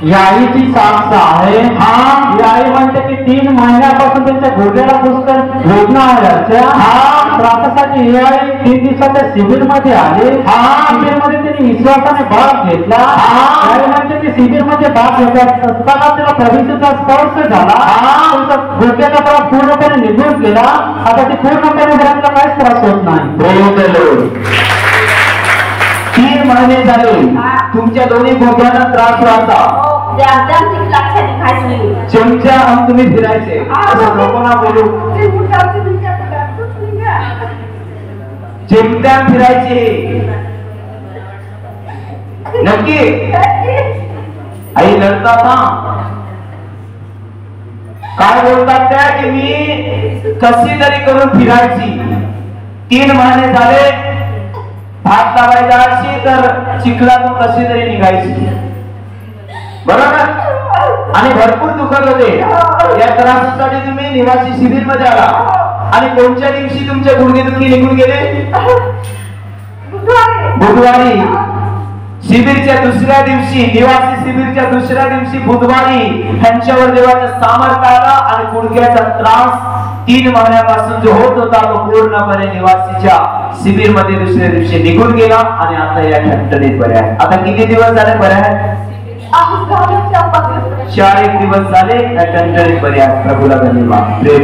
याईची साक्ष आहे। हा, याई म्हणते की 3 महिन्यापासून त्यांच्या घोड्याला पुष्कळ वेदना व्हायच्या। हा, त्रासासाठी याई 3 दिवसाच्या शिबिर मध्ये आले। हा, शिबिर मध्ये त्यांनी विश्वासाने भाग घेतला। याई म्हणते की शिबिर मध्ये भाग घेत असताना त्याला प्रभूचा स्पर्श झाला। त्यांचा घोड्याचा त्रास पूर्णपणे निघून गेला। आता ते पूर्णपणे घरातला काहीच त्रास होत नाही। 3 महिने झाले तुमच्या दोन्ही घोड्यांना त्रास व्हायचा। चमच्या तुम्ही फिरायचे असं नको ना बोलू। चिमट्या फिरायचे नक्की आई लढतात ना। काय बोलतात त्या की मी कशी तरी करून फिरायची। 3 महिने झाले भात लावायचा अशी तर चिखलातून कशी तरी निघायची बरोबर। आणि भरपूर दुखत होते। या त्रासासाठी तुम्ही निवासी शिबिर मध्ये आला आणि कोणत्या दिवशी तुमचे गुडघेदुखी निघून गेले? बुधवारी शिबिरच्या दुसऱ्या दिवशी, निवासी शिबिरच्या दुसऱ्या दिवशी बुधवारी ह्यांच्यावर देवाचं सामर्थ्य आलं आणि गुडघ्याचा त्रास 3 महिन्यापासून जो होत होता तो पूर्णपणे निवासीच्या शिबिर मध्ये दुसऱ्या दिवशी निघून गेला आणि आता या ठणठणीत बरे आहे। आता किती दिवस झाले बरे आहेत? 4 दिवस झाले या ठणठणीत बरे आहेत। प्रभूला धन्यवाद। प्रेम